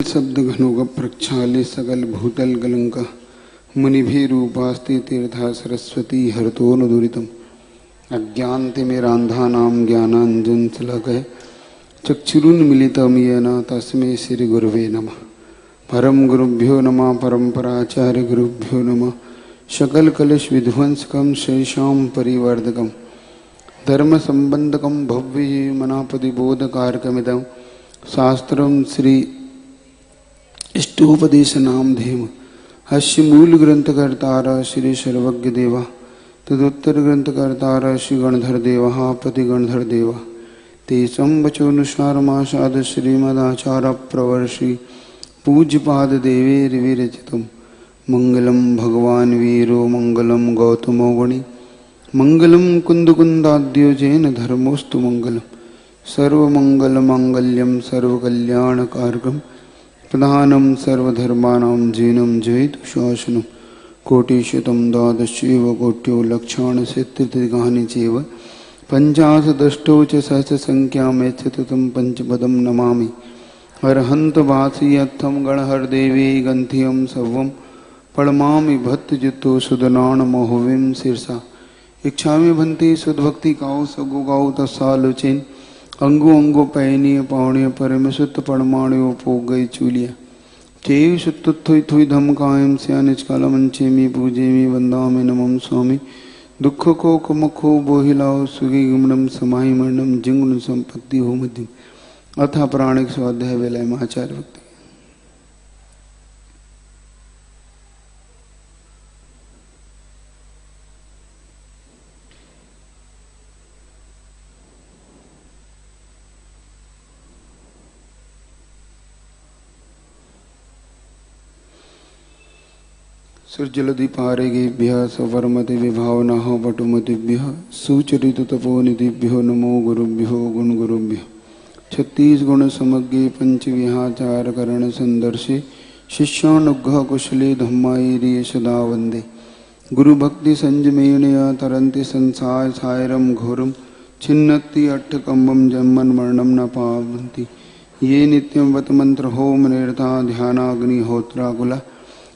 शब्द घनोग प्रक्षाले सकल भूतल गलंक मुनिभिरूपास्ते तीर्था सरस्वती हरतोन दुरितम अज्ञानतिमिरान्धानां ज्ञानाञ्जनशलाकया चक्षुरुन्मीलितं येन तस्मै श्रीगुरवे नमः। परम गुरुभ्यो नमः। परम्पराचार्य गुरुभ्यो नमः। सकल कलश विध्वंसकं शेषां परिवर्धकं धर्म संबंधकं भव्य मनापतिबोधकारकमिदं शास्त्रं श्री इष्टोपदेश नाम धेम हस्य मूल ग्रंथकर्तारा श्री सर्वज्ञ देवा तदुत्तर ग्रंथकर्तारा श्री गणधर देवा पति गणधर देवा तेषं वचोनुसारमासाद श्रीमदाचार्य प्रवर्षि पूज्यपाद देवे विरचितम् मंगलम भगवान वीरो मंगलम गौतमो गणि मंगलम कुंदकुंदाद्यो जैन धर्मोस्तु मंगलम सर्वमंगल मांगल्यम सर्वकल्याणकारकम प्रधानम सर्वधर्माणां जीनं जयतु शासनं कोटिशतं द्वादशैव कोट्यो लक्षाणशतधिकानि चैव पञ्चाशदष्टौ च सहस्रसंख्यामेततं पंचपदं नमामि। अर्हन्त वासियत्थं गणहरदेवी गन्थियं सर्वं प्रणमामि भक्तजितो सुदनान मोहवीं शीर्षा इच्छामि भन्ति सुदभक्ति काउ सगो गाउ तत्सालोचेन अंगो अंगो पैनीय पावणीय परम सुत परमाणु पोग गई चूलिया चेव सुत थुई थुई धम कायम स्यानिच कालमंचे मी पूजे मी वंदा में नमम स्वामी दुख को कुमुखो बोहिलाओ सुगी गुमनम समाहि मरणम जिंगुण संपत्ति हो मध्यम अथा प्राणिक स्वाध्याय वेलाय महाचार्य भक्ति। सुरजलदीपारेभ्यः सवर्मति विभावनाः पटुमतिभ्यः सुचरिततपोनिधिभ्यो नमो गुरुभ्यो गुणगुरुभ्यो। 36 गुण समग्रे पंचविहाचार करण संदर्शे शिष्यानुग्रह कुशले धम्मायिरे सदा वंदे गुरु भक्ति संजमेणया तरन्ति संसार सायरम घोरम छिन्नति अट्ठकम्बम जन्मन मरणम न पावन्ति ये नित्यं वत मंत्र होम निरता ध्यानाग्निहोत्राकुला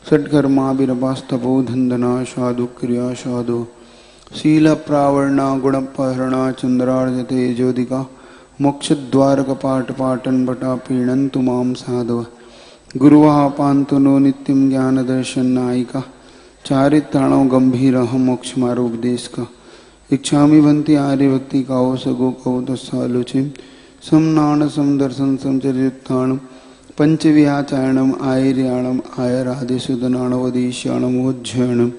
षट्कर्मा विरपास्तपो धंधना साधु क्रिया साधु शील प्रावरणा गुणपहरणा चंद्रार्जते ज्योतिका मोक्षद्वार कपाट पाटन बटा पीणन्तु मां साधव गुरुवाह पांतु नो नित्यं ज्ञान दर्शन नायिका चारित्राणो गंभीर मोक्ष मारोपदेश का इच्छामि भन्ति आर्य भक्ति काओ सगो कौ तत्सालोचिम समनान समदर्शन समचरित्राणम पंचविहाचारणम आयर्याणम आयरादिशुदनाणवदीश्याणमोज्जयणम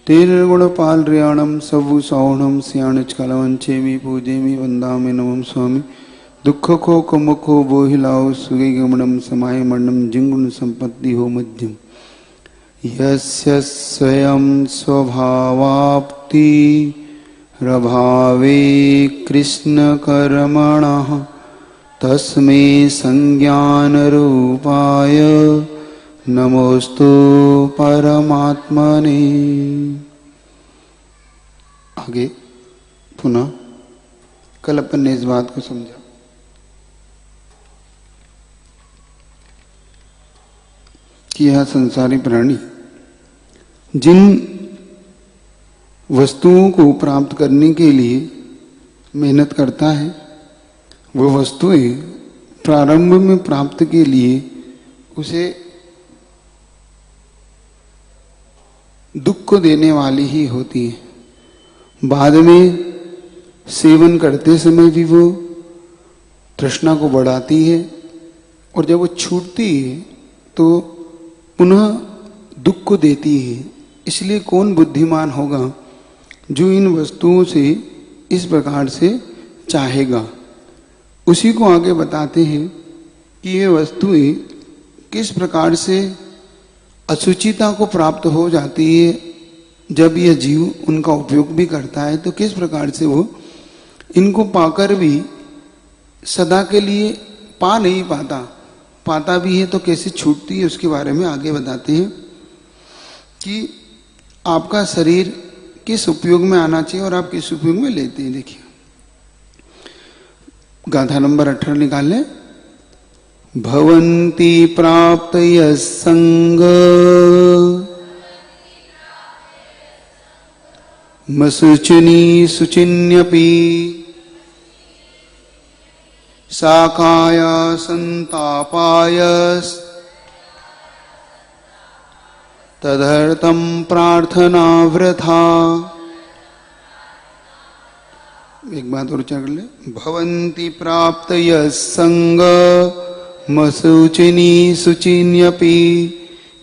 तेरगुणपालर्याणम सवु सौणम स्याणचकलवंचेमी पूजेमी वंदामि नमः स्वामी दुख को कुमुखो बोहिलाओ सुगे गमनम समाय मरणम जिंगुण संपत्ति हो मध्यम यस्य स्वयं स्वभावाप्ति रभावे कृष्ण कर्मणः तस्मै संज्ञान रूपाय नमोस्तु परमात्मने। आगे पुनः कल अपन ने इस बात को समझा कि यह संसारी प्राणी जिन वस्तुओं को प्राप्त करने के लिए मेहनत करता है वो वस्तुएं प्रारंभ में प्राप्त के लिए उसे दुख को देने वाली ही होती है। बाद में सेवन करते समय भी वो तृष्णा को बढ़ाती है और जब वो छूटती है तो पुनः दुख को देती है। इसलिए कौन बुद्धिमान होगा जो इन वस्तुओं से इस प्रकार से चाहेगा। उसी को आगे बताते हैं कि ये वस्तुएं किस प्रकार से असुचिता को प्राप्त हो जाती है जब यह जीव उनका उपयोग भी करता है तो किस प्रकार से वो इनको पाकर भी सदा के लिए पा नहीं पाता भी है तो कैसे छूटती है उसके बारे में आगे बताते हैं कि आपका शरीर किस उपयोग में आना चाहिए और आप किस उपयोग में लेते हैं। देखिए गाथा नंबर 18 निकाल लें। भवन्ति प्राप्तयः संग मशुचिनी शुचिन्यपि साकाय संतापाय तदर्थं प्रार्थना वृथा। एक बात और उच्चारण कर ले। भवन्ति प्राप्तयः संग मशुचिनी शुचिन्यपि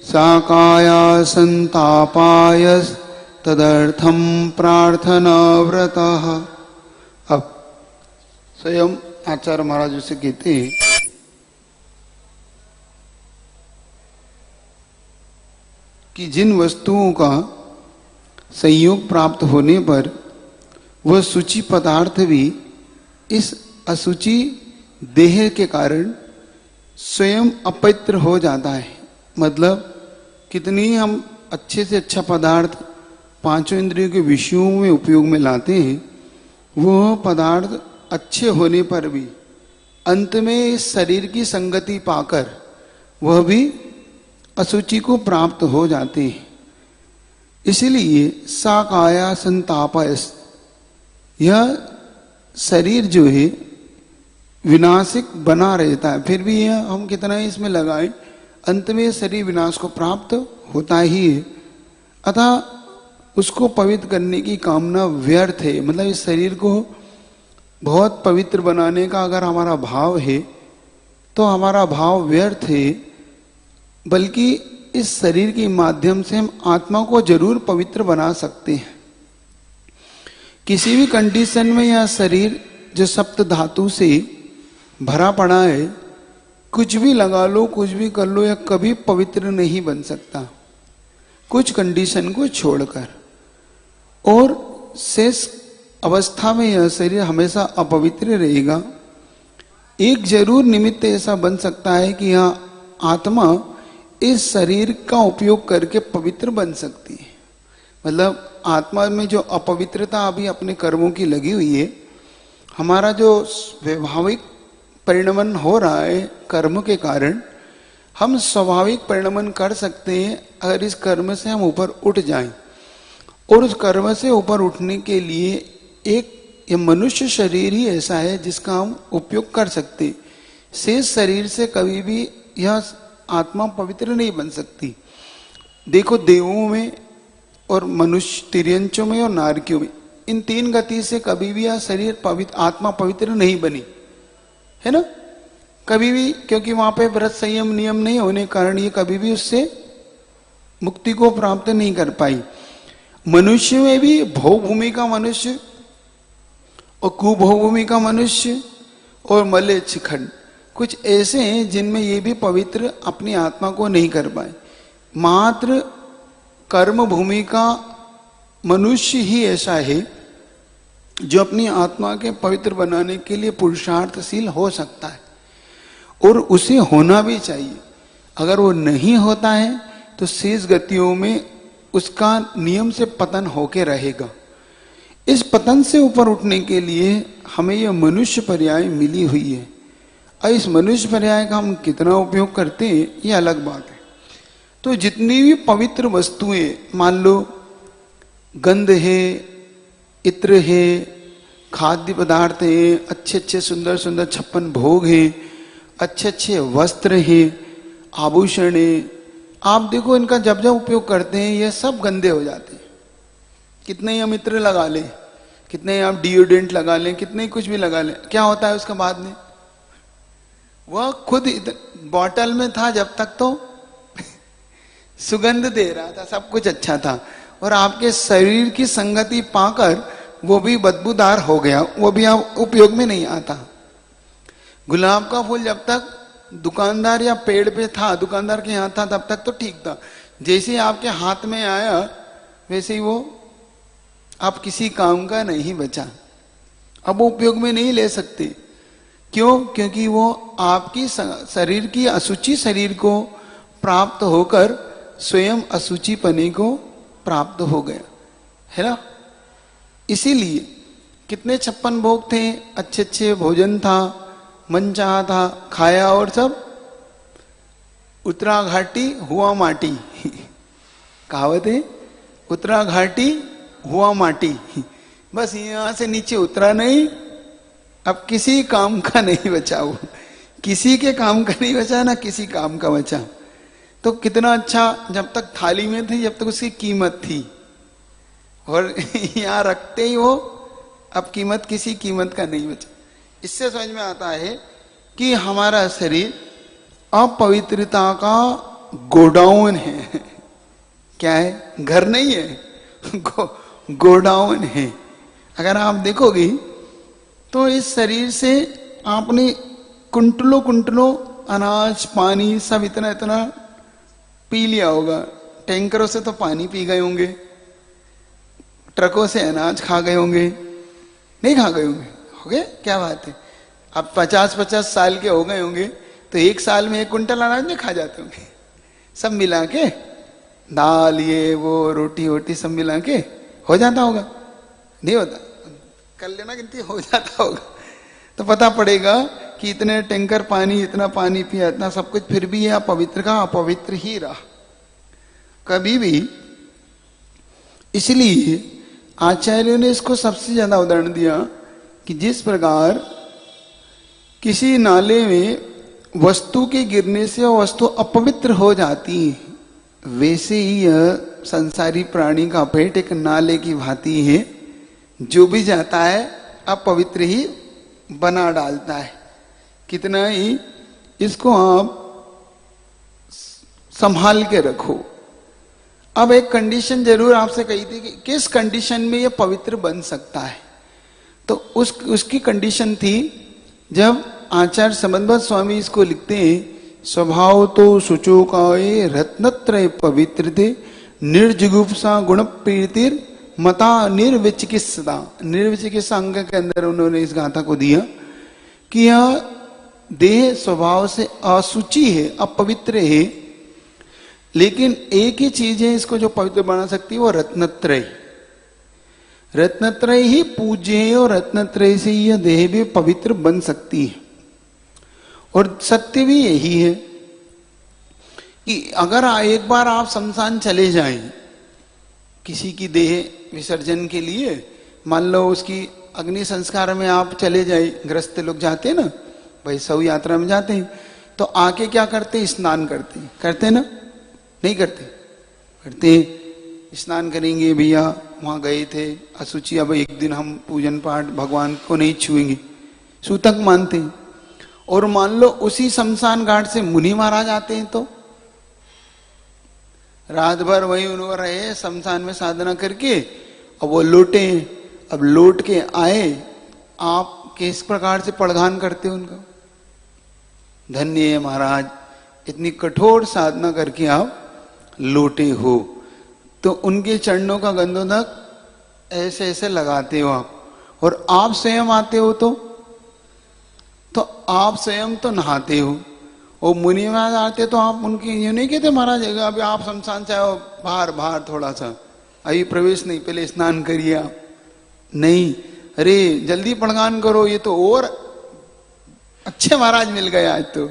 साकाय संतापाय तदर्थम प्रार्थना व्रतः। अब स्वयं आचार्य महाराज उसे कहते हैं कि जिन वस्तुओं का संयोग प्राप्त होने पर वह सूची पदार्थ भी इस असुचि देह के कारण स्वयं अपवित्र हो जाता है। मतलब कितनी हम अच्छे से अच्छा पदार्थ पांचों इंद्रियों के विषयों में उपयोग में लाते हैं, वह पदार्थ अच्छे होने पर भी अंत में इस शरीर की संगति पाकर वह भी असुचि को प्राप्त हो जाते हैं। इसलिए साकाया संतापयस, यह शरीर जो है विनाशिक बना रहता है, फिर भी यह हम कितना ही इसमें लगाएं, अंत में शरीर विनाश को प्राप्त होता ही है। अतः उसको पवित्र करने की कामना व्यर्थ है। मतलब इस शरीर को बहुत पवित्र बनाने का अगर हमारा भाव है तो हमारा भाव व्यर्थ है, बल्कि इस शरीर के माध्यम से हम आत्मा को जरूर पवित्र बना सकते हैं। किसी भी कंडीशन में यह शरीर जो सप्त धातु से भरा पड़ा है, कुछ भी लगा लो, कुछ भी कर लो, यह कभी पवित्र नहीं बन सकता कुछ कंडीशन को छोड़कर। और शेष अवस्था में यह शरीर हमेशा अपवित्र रहेगा। एक जरूर निमित्त ऐसा बन सकता है कि यह आत्मा इस शरीर का उपयोग करके पवित्र बन सकती है। मतलब आत्मा में जो अपवित्रता अभी अपने कर्मों की लगी हुई है, हमारा जो स्वाभाविक परिणमन हो रहा है कर्म के कारण, हम स्वाभाविक परिणमन कर सकते हैं अगर इस कर्म से हम ऊपर उठ जाएं। और उस कर्म से ऊपर उठने के लिए एक ये मनुष्य शरीर ही ऐसा है जिसका हम उपयोग कर सकते। शेष शरीर से कभी भी यह आत्मा पवित्र नहीं बन सकती। देखो देवों में और मनुष्य, तिर्यंचों में और नारकियों में, इन तीन गति से कभी भी यह शरीर पवित्र, आत्मा पवित्र नहीं बनी है ना, कभी भी, क्योंकि वहां पे व्रत संयम नियम नहीं होने के कारण ये कभी भी उससे मुक्ति को प्राप्त नहीं कर पाई। मनुष्य में भी भोगभूमि का मनुष्य और कुभोगभूमि का मनुष्य और मलेच्छ खंड कुछ ऐसे हैं जिनमें ये भी पवित्र अपनी आत्मा को नहीं कर पाए। मात्र कर्म भूमि का मनुष्य ही ऐसा है जो अपनी आत्मा के पवित्र बनाने के लिए पुरुषार्थशील हो सकता है, और उसे होना भी चाहिए। अगर वो नहीं होता है तो शेष गतियों में उसका नियम से पतन होके रहेगा। इस पतन से ऊपर उठने के लिए हमें यह मनुष्य पर्याय मिली हुई है, और इस मनुष्य पर्याय का हम कितना उपयोग करते हैं ये अलग बात है। तो जितनी भी पवित्र वस्तुएं, मान लो गंध है, इत्र है, खाद्य पदार्थ है, अच्छे अच्छे सुंदर सुंदर 56 भोग हैं, अच्छे अच्छे वस्त्र हैं, आभूषण है, आप देखो इनका जब जब उपयोग करते हैं ये सब गंदे हो जाते हैं। कितने ही हम इत्र लगा लें, कितने ही आप डिओड्रेंट लगा लें, कितने ही कुछ भी लगा लें, क्या होता है उसका बाद में? वह खुद बॉटल में था जब तक तो सुगंध दे रहा था, सब कुछ अच्छा था, और आपके शरीर की संगति पाकर वो भी बदबूदार हो गया, वो भी आप उपयोग में नहीं आता। गुलाब का फूल जब तक दुकानदार या पेड़ पे था, दुकानदार के यहाँ था, तब तक तो ठीक था। जैसे ही आपके हाथ में आया वैसे ही वो आप किसी काम का नहीं बचा, अब वो उपयोग में नहीं ले सकते। क्यों? क्योंकि वो आपकी शरीर की असुचि शरीर को प्राप्त होकर स्वयं असुचि पने को प्राप्त हो गया है ना। इसीलिए कितने 56 भोग थे, अच्छे अच्छे भोजन था, मन चाहा था, खाया और सब उतरा घाटी हुआ माटी। कहावत है, उतरा घाटी हुआ माटी। बस यहां से नीचे उतरा नहीं, अब किसी काम का नहीं बचा वो, किसी के काम का नहीं बचा ना किसी काम का बचा। तो कितना अच्छा, जब तक थाली में थी जब तक उसकी कीमत थी, और यहां रखते ही वो अब कीमत, किसी कीमत का नहीं बचा। इससे समझ में आता है कि हमारा शरीर अपवित्रता का गोडाउन है। क्या है? घर नहीं है, गोडाउन है। अगर आप देखोगे तो इस शरीर से आपने कुंटलों कुंटलों अनाज पानी सब इतना इतना पी लिया होगा। टैंकरों से तो पानी पी गए होंगे, ट्रकों से अनाज खा गए होंगे, नहीं खा गए होंगे? हो गए? क्या बात है। अब 50-50 साल के हो गए होंगे तो एक साल में 1 कुंटल अनाज नहीं खा जाते होंगे, सब मिला के, दाल ये वो रोटी वोटी सब मिला के हो जाता होगा? नहीं होता? कर लेना गिनती, हो जाता होगा। तो पता पड़ेगा कि इतने टैंकर पानी, इतना पानी पिया, इतना सब कुछ, फिर भी यह अपवित्र का अपवित्र ही रहा कभी भी। इसलिए आचार्यों ने इसको सबसे ज्यादा उदाहरण दिया कि जिस प्रकार किसी नाले में वस्तु के गिरने से वह वस्तु अपवित्र हो जाती है, वैसे ही यह संसारी प्राणी का पेट एक नाले की भांति है, जो भी जाता है अपवित्र ही बना डालता है। कितना ही इसको आप संभाल के रखो। अब एक कंडीशन जरूर आपसे कही थी कि किस कंडीशन में यह पवित्र बन सकता है, तो उसकी कंडीशन थी, जब आचार्य संबंधवत स्वामी इसको लिखते हैं, स्वभाव तो शुचोकाये रत्नत्रय पवित्र थे, निर्जुगुप्सा गुण प्रीतिर मता निर्विचिकित्सा। निर्विचिकित्सा अंग के अंदर उन्होंने इस गाथा को दिया कि यह देह स्वभाव से असुचि है, अपवित्र है, लेकिन एक ही चीज है इसको जो पवित्र बना सकती है, वो रत्नत्रय। रत्नत्रय ही पूज्य है और रत्नत्रय से यह देह भी पवित्र बन सकती है। और सत्य भी यही है कि अगर एक बार आप शमशान चले जाएं किसी की देह विसर्जन के लिए, मान लो उसकी अग्नि संस्कार में आप चले जाए, ग्रस्त लोग जाते हैं ना भाई, शव यात्रा में जाते हैं, तो आके क्या करते हैं? स्नान करते हैं ना? नहीं करते? करते हैं। स्नान करेंगे, भैया वहां गए थे असुचि, अब एक दिन हम पूजन पाठ भगवान को नहीं छुएंगे, सूतक मानते हैं। और मान लो उसी शमशान घाट से मुनि महाराज आते हैं, तो रात भर वही उन्होंने रहे शमशान में साधना करके, अब वो लौटे। अब लौट के आए, आप किस प्रकार से पड़गान करते हो उनका? धन्य है महाराज, इतनी कठोर साधना करके आप लौटे हो। तो उनके चरणों का गंधोदक ऐसे ऐसे लगाते हो आप, और आप स्वयं आते हो तो आप स्वयं तो नहाते हो, और मुनि महाराज आते तो आप उनकी यूं नहीं कहते महाराज अभी आप शमशान चाहो बाहर बाहर थोड़ा सा, अभी प्रवेश नहीं, पहले स्नान करिए आप। नहीं, अरे जल्दी पड़गान करो, ये तो और अच्छे महाराज मिल गए आज, तो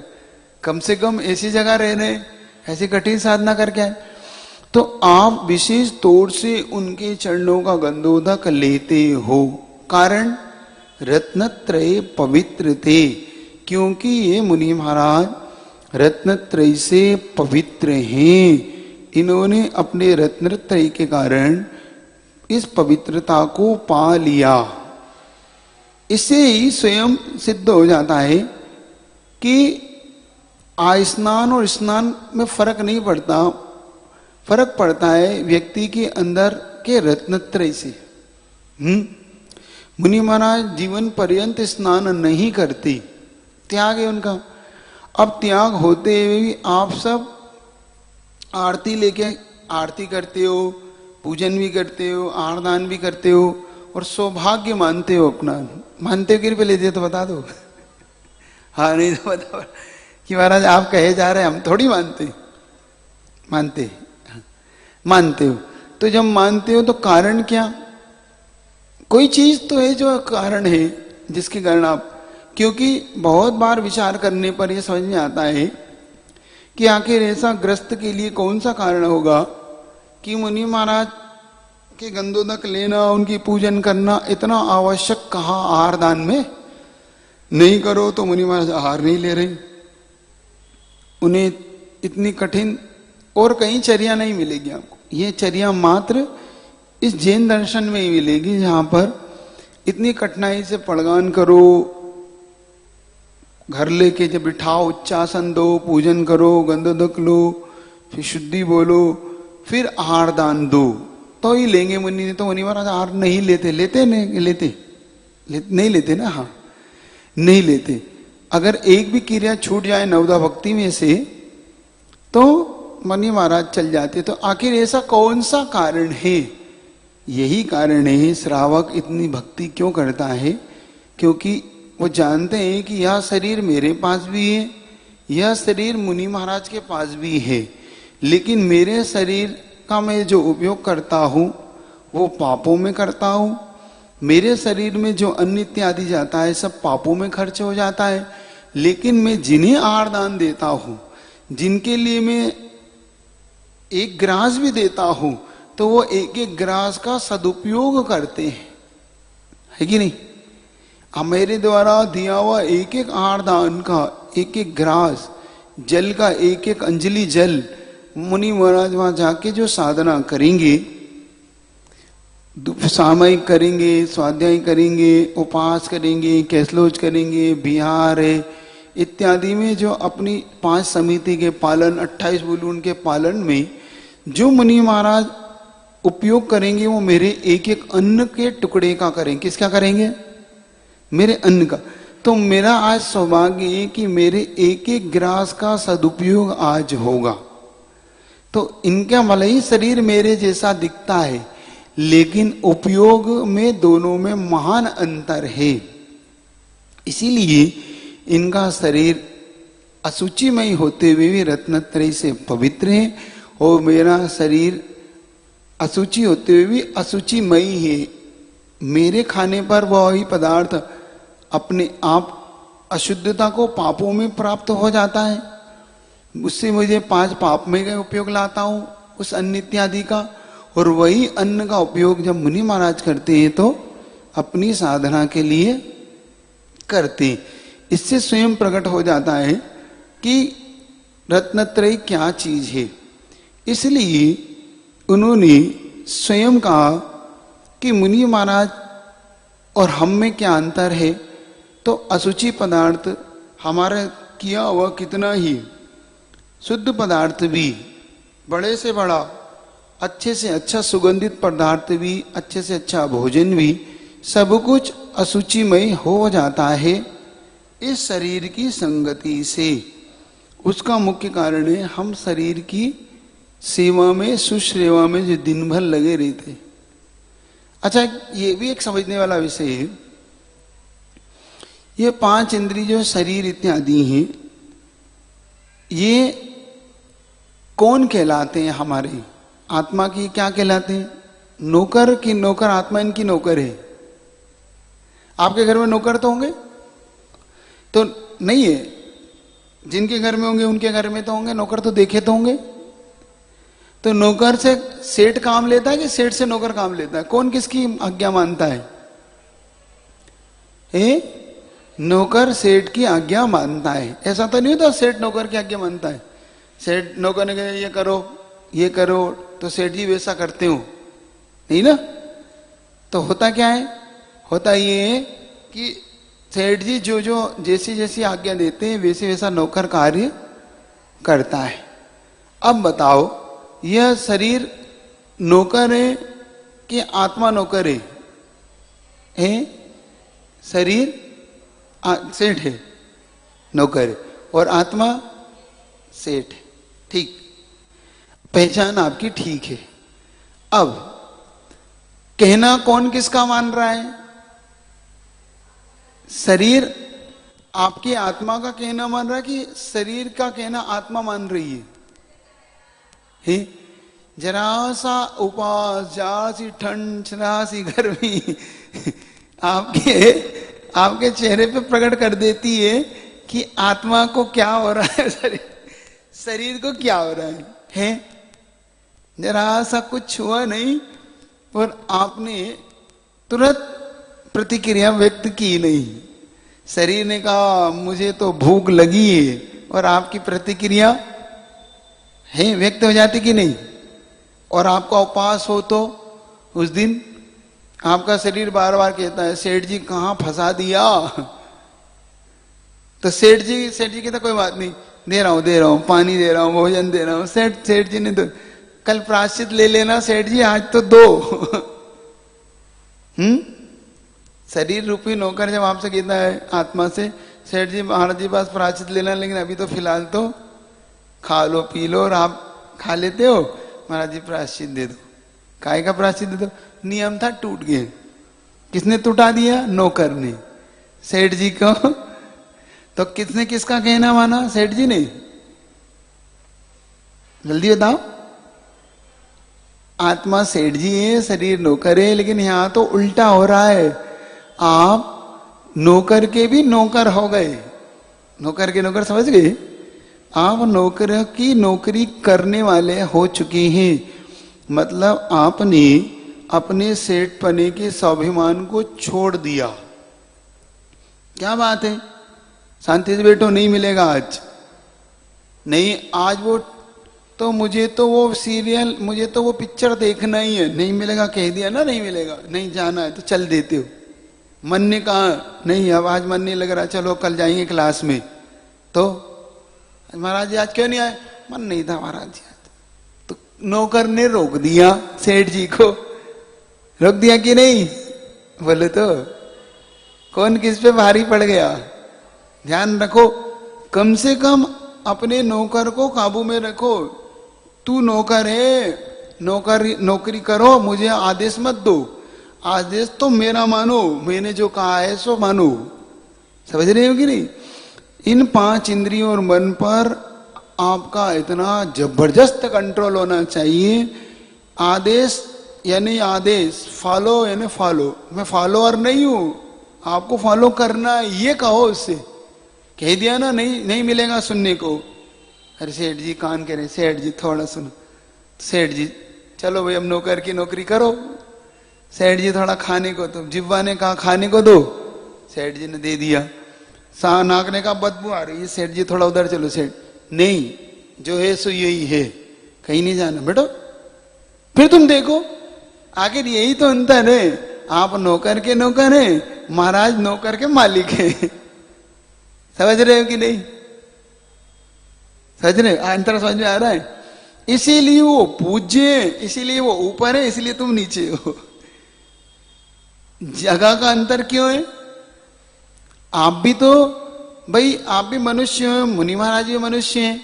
कम से कम ऐसी जगह रह रहे, ऐसी कठिन साधना करके आए, तो आप विशेष तौर से उनके चरणों का गंधोदक लेते हो। कारण रत्नत्रय पवित्र थे, क्योंकि ये मुनि महाराज रत्नत्रय से पवित्र हैं। इन्होंने अपने रत्नत्रय के कारण इस पवित्रता को पा लिया। इससे ही स्वयं सिद्ध हो जाता है कि स्नान और स्नान में फर्क नहीं पड़ता, फर्क पड़ता है व्यक्ति के अंदर के रत्नत्रय से। मुनि महाराज जीवन पर्यंत स्नान नहीं करते, त्याग है उनका। अब त्याग होते हुए भी आप सब आरती लेके आरती करते हो, पूजन भी करते हो, आरदान भी करते हो, और सौभाग्य मानते हो अपना। मानते हो? कृपया ले दिया तो बता दो। हाँ, नहीं तो बता कि महाराज आप कहे जा रहे हैं, हम थोड़ी मानते हो। तो जब मानते हो तो कारण क्या? कोई चीज तो है जो कारण है जिसके कारण आप, क्योंकि बहुत बार विचार करने पर यह समझ में आता है कि आखिर ऐसा ग्रस्त के लिए कौन सा कारण होगा कि मुनि महाराज के गंधोदक लेना, उनकी पूजन करना इतना आवश्यक कहा आहार दान में? नहीं करो तो मुनि महाराज आहार नहीं ले रहे। उन्हें इतनी कठिन और कहीं चर्या नहीं मिलेगी आपको। ये चर्या मात्र इस जैन दर्शन में ही मिलेगी, जहां पर इतनी कठिनाई से पड़गान करो, घर लेके जब बिठाओ, उच्चासन दो, पूजन करो, गंधोदक लो, फिर शुद्धि बोलो, फिर आहार दान दो तो ही लेंगे मुनि। ने तो मुनि महाराज आहार नहीं लेते। नहीं लेते ना, हाँ नहीं लेते। अगर एक भी क्रिया छूट जाए नवदा भक्ति में से तो मुनि महाराज चल जाते। तो आखिर ऐसा कौन सा कारण है? यही कारण है श्रावक इतनी भक्ति क्यों करता है, क्योंकि वो जानते हैं कि यह शरीर मेरे पास भी है, यह शरीर मुनि महाराज के पास भी है, लेकिन मेरे शरीर का मैं जो उपयोग करता हूँ वो पापों में करता हूँ। मेरे शरीर में जो अन्न इत्यादि जाता है सब पापों में खर्च हो जाता है। लेकिन मैं जिन्हें आहार दान देता हूँ, जिनके लिए मैं एक ग्रास भी देता हूँ, तो वो एक एक ग्रास का सदुपयोग करते हैं, है कि नहीं? अब मेरे द्वारा दिया हुआ एक एक आहार दान का एक एक ग्रास, जल का एक एक अंजलि जल, मुनि महाराज वहां जाके जो साधना करेंगे, सामयिक करेंगे, स्वाध्याय करेंगे, उपास करेंगे, कैसलोज करेंगे, बिहार है इत्यादि में जो अपनी 5 समिति के पालन, 28 बुलून के पालन में जो मुनि महाराज उपयोग करेंगे वो मेरे एक एक अन्न के टुकड़े का करेंगे। किसका करेंगे? मेरे अन्न का। तो मेरा आज सौभाग्य है कि मेरे एक एक ग्रास का सदुपयोग आज होगा। तो इनका भले ही शरीर मेरे जैसा दिखता है, लेकिन उपयोग में दोनों में महान अंतर है। इसीलिए इनका शरीर असुचिमय होते हुए भी रत्नत्रय से पवित्र है, और मेरा शरीर असुचि होते हुए भी असुचिमय है। मेरे खाने पर वही पदार्थ अपने आप अशुद्धता को पापों में प्राप्त हो जाता है, उससे मुझे 5 पाप में का उपयोग लाता हूं उस अन्न इत्यादि का। और वही अन्न का उपयोग जब मुनि महाराज करते हैं तो अपनी साधना के लिए करते हैं। इससे स्वयं प्रकट हो जाता है कि रत्नत्रय क्या चीज है। इसलिए उन्होंने स्वयं कहा कि मुनि महाराज और हम में क्या अंतर है। तो असुचि पदार्थ हमारा किया हुआ कितना ही शुद्ध पदार्थ भी, बड़े से बड़ा, अच्छे से अच्छा सुगंधित पदार्थ भी, अच्छे से अच्छा भोजन भी, सब कुछ असुचिमय हो जाता है इस शरीर की संगति से। उसका मुख्य कारण है हम शरीर की सेवा में, सुश्रेवा में जो दिन भर लगे रहते। अच्छा, ये भी एक समझने वाला विषय है। ये 5 इंद्रिय जो शरीर इत्यादि हैं, ये कौन कहलाते हैं? हमारे आत्मा की क्या कहलाते हैं? नौकर की नौकर? आत्मा इनकी नौकर है। आपके घर में नौकर तो होंगे? तो नहीं है। जिनके घर में होंगे उनके घर में तो होंगे नौकर, तो देखे तो होंगे। तो नौकर से सेठ काम लेता है कि सेठ से नौकर काम लेता है? कौन किसकी आज्ञा मानता है? नौकर सेठ की आज्ञा मानता है। ऐसा तो नहीं होता सेठ नौकर की आज्ञा मानता है। सेठ नौकर ने कहा ये करो तो सेठ जी वैसा करते हो, नहीं ना? तो होता क्या है? होता ये है कि सेठ जी जो जो जैसी जैसी आज्ञा देते हैं वैसे वैसा नौकर कार्य करता है। अब बताओ, यह शरीर नौकर है कि आत्मा नौकर है? शरीर सेठ है, नौकर है, और आत्मा सेठ है। ठीक, पहचान आपकी ठीक है। अब कहना कौन किसका मान रहा है? शरीर आपकी आत्मा का कहना मान रहा है कि शरीर का कहना आत्मा मान रही है? जरा सा उपास, जरा सी ठंड, जरा सी गर्मी आपके चेहरे पे प्रकट कर देती है कि आत्मा को क्या हो रहा है। शरीर को क्या हो रहा है? जरा सा कुछ हुआ नहीं और आपने तुरंत प्रतिक्रिया व्यक्त की नहीं। शरीर ने कहा मुझे तो भूख लगी है, और आपकी प्रतिक्रिया है व्यक्त हो जाती कि नहीं? और आपका उपवास हो तो उस दिन आपका शरीर बार बार कहता है सेठ जी कहाँ फंसा दिया, तो सेठ जी कहता कोई बात नहीं, दे रहा हूं पानी दे रहा हूं, भोजन दे रहा हूं। सेठ जी ने तो कल प्राश्चित ले लेना सेठ जी, आज तो दो। शरीर रूपी नौकर जब आपसे कहता है आत्मा से सेठ जी महाराज जी पास प्राश्चित लेना, लेकिन अभी तो फिलहाल तो खा लो पी लो, और आप खा लेते हो, महाराज जी प्राश्चित दे दो। काय का प्राश्चित दे दो? नियम था टूट गया। किसने टूटा दिया? नौकर ने सेठ जी को। तो किसने किसका कहना माना? सेठ जी ने। जल्दी बताओ। आत्मा सेठ जी है, शरीर नौकर है, लेकिन यहां तो उल्टा हो रहा है। आप नौकर के भी नौकर हो गए। नौकर के नौकर समझ गए? आप नौकर की नौकरी करने वाले हो चुके हैं। मतलब आपने अपने सेठ पने के स्वाभिमान को छोड़ दिया। क्या बात है? शांति से बैठो, नहीं मिलेगा आज। नहीं आज वो तो मुझे तो वो सीरियल, मुझे तो वो पिक्चर देखना ही है, नहीं मिलेगा कह दिया ना, नहीं मिलेगा, नहीं जाना है तो चल देते हो। मन ने कहा नहीं अब आज मन नहीं लग रहा, चलो कल जाएंगे क्लास में। तो महाराज जी आज क्यों नहीं आए? मन नहीं था महाराज जी। तो नौकर ने रोक दिया सेठ जी को। रोक दिया कि नहीं? बोले तो कौन किस पे भारी पड़ गया? ध्यान रखो, कम से कम अपने नौकर को काबू में रखो। तू नौकर है, नौकरी करो, मुझे आदेश मत दो। आदेश तो मेरा मानो, मैंने जो कहा है सो मानो। समझ रहे हो कि नहीं? इन 5 इंद्रियों और मन पर आपका इतना जबरदस्त कंट्रोल होना चाहिए। आदेश यानी आदेश, फॉलो यानी फॉलो। मैं फॉलोअर नहीं हूं, आपको फॉलो करना है, ये कहो उससे। कह दिया ना नहीं मिलेगा सुनने को। अरे सेठ जी कान कह रहे, सेठ जी थोड़ा सुनो। सेठ जी चलो भाई अब नौकर की नौकरी करो। सेठ जी थोड़ा खाने को, तो जिब्वा ने कहा खाने को दो, सेठ जी ने दे दिया। नाक ने कहा बदबू आ रही है, सेठ जी थोड़ा उधर चलो। सेठ नहीं, जो है सो यही है, कहीं नहीं जाना बेटो। फिर तुम देखो, आखिर यही तो अंतर है। आप नौकर के नौकर हैं, महाराज नौकर के मालिक हैं। समझ रहे हो कि नहीं? समझ रहे? अंतर समझ में आ रहा है? इसीलिए वो पूज्य, इसीलिए वो ऊपर है, इसलिए तुम नीचे हो। जगह का अंतर क्यों है? आप भी तो भाई, आप भी मनुष्य हो, मुनि महाराज भी मनुष्य हैं,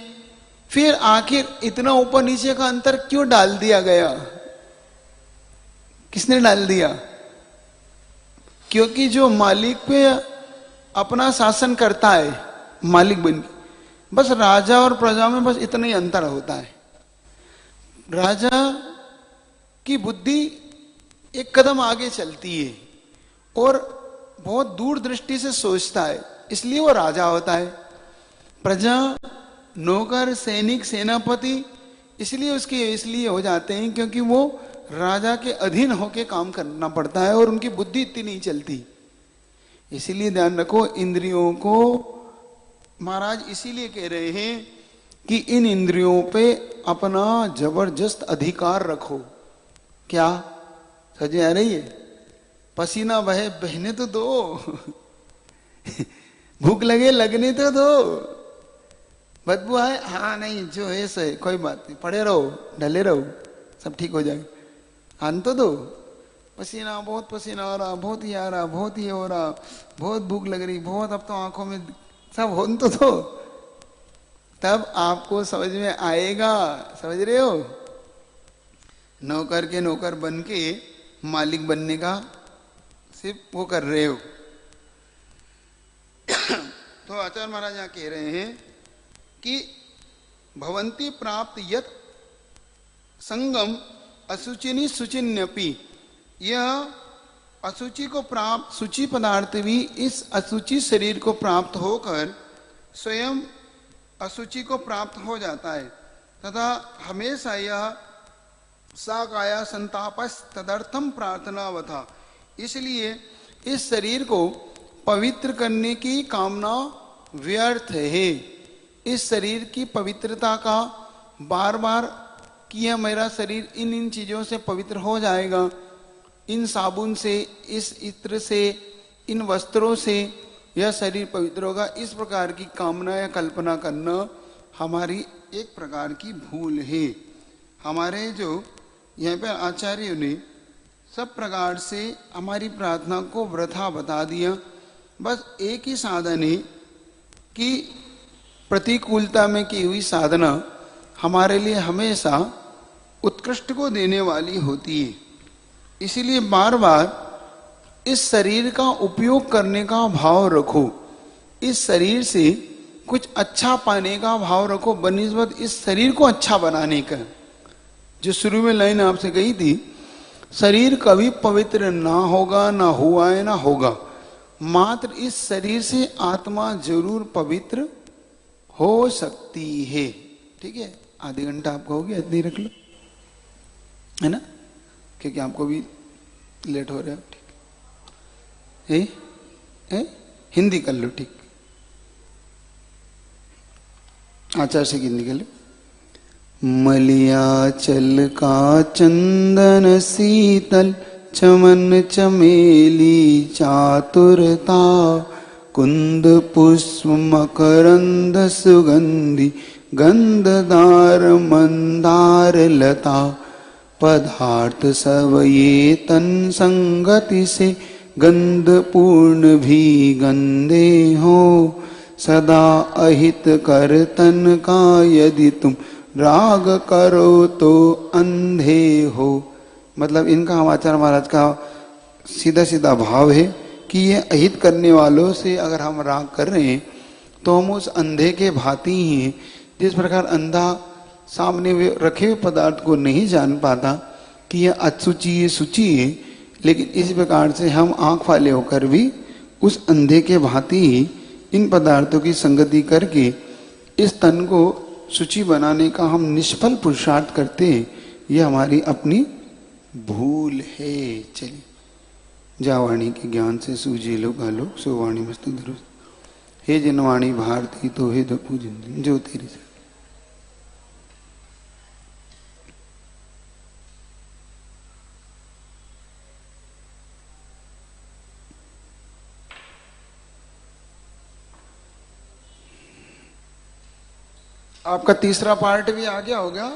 फिर आखिर इतना ऊपर नीचे का अंतर क्यों डाल दिया गया? किसने डाल दिया? क्योंकि जो मालिक पे अपना शासन करता है, मालिक बन के, बस राजा और प्रजा में बस इतना ही अंतर होता है। राजा की बुद्धि एक कदम आगे चलती है और बहुत दूर दृष्टि से सोचता है, इसलिए वो राजा होता है। प्रजा, नौकर, सैनिक, सेनापति इसलिए हो जाते हैं क्योंकि वो राजा के अधीन होके काम करना पड़ता है और उनकी बुद्धि इतनी नहीं चलती। इसीलिए ध्यान रखो, इंद्रियों को महाराज इसीलिए कह रहे हैं कि इन इंद्रियों पे अपना जबरदस्त अधिकार रखो। क्या समझ आ रही है? पसीना बहे बहने तो दो। भूख लगे लगने तो दो। बदबू आए, हाँ नहीं जो है सो है, कोई बात नहीं, पड़े रहो, ढले रहो, सब ठीक हो जाएगा। आन तो दो। पसीना, बहुत पसीना आ रहा, बहुत ही आ रहा, बहुत ही हो रहा, बहुत भूख लग रही, बहुत, अब तो आंखों में सब हो तो दो, तब आपको समझ में आएगा। समझ रहे हो? नौकर के नौकर बन के मालिक बनने का सिर्फ वो कर रहे हो। तो आचार्य महाराज यहाँ कह रहे हैं कि भवंती प्राप्त यत संगम असुचिनी सुचिन्यपि, यह असुचि को प्राप्त, शुचि पदार्थ भी इस असुचि शरीर को प्राप्त होकर स्वयं अशुचि को प्राप्त हो जाता है। तथा हमेशा यह सा काया संतापस तदर्थम प्रार्थनावथा, इसलिए इस शरीर को पवित्र करने की कामना व्यर्थ है। इस शरीर की पवित्रता का बार बार कि यह मेरा शरीर इन इन चीजों से पवित्र हो जाएगा, इन साबुन से, इस इत्र से, इन वस्त्रों से यह शरीर पवित्र होगा, इस प्रकार की कामना या कल्पना करना हमारी एक प्रकार की भूल है। हमारे जो यहाँ पर आचार्यों ने सब प्रकार से हमारी प्रार्थना को वृथा बता दिया। बस एक ही साधन है कि प्रतिकूलता में की हुई साधना हमारे लिए हमेशा उत्कृष्ट को देने वाली होती है। इसीलिए बार बार इस शरीर का उपयोग करने का भाव रखो, इस शरीर से कुछ अच्छा पाने का भाव रखो, बनिस्बत इस शरीर को अच्छा बनाने का। जो शुरू में लाइन आपसे कही थी, शरीर कभी पवित्र ना होगा, ना हुआ है, ना होगा, मात्र इस शरीर से आत्मा जरूर पवित्र हो सकती है। ठीक है, आधे घंटा आपका हो गया, इतनी रख लो, है ना, क्योंकि आपको भी लेट हो रहा है। ठीक है, हिंदी कर लो। ठीक, आचार्य से हिंदी कर लो। मलियाचल का चंदन शीतल, चमन चमेली चातुरता, कुंद पुष्प मकरंद सुगंधि, गंधदार मंदार लता, पदार्थ सब ये तन संगति से, गंध पूर्ण भी गंदे हो, सदा अहित कर तन का यदि तुम राग करो तो अंधे हो। मतलब इनका हम आचार्य महाराज का सीधा सीधा भाव है कि ये अहित करने वालों से अगर हम राग कर रहे हैं तो हम उस अंधे के भांति ही हैं। जिस प्रकार अंधा सामने रखे हुए पदार्थ को नहीं जान पाता कि यह अशुचि है, शुचि है, लेकिन इस प्रकार से हम आंख वाले होकर भी उस अंधे के भांति ही इन पदार्थों की संगति करके इस तन को शुचि बनाने का हम निष्फल पुरुषार्थ करते हैं। यह हमारी अपनी भूल है। चलिए, जा वाणी के ज्ञान से सूझे लो गालो, सो वाणी मस्तक धरो। हे जिन वाणी भारती तो हे दपू जिन जो तेरी से। आपका तीसरा पार्ट भी आ गया होगा।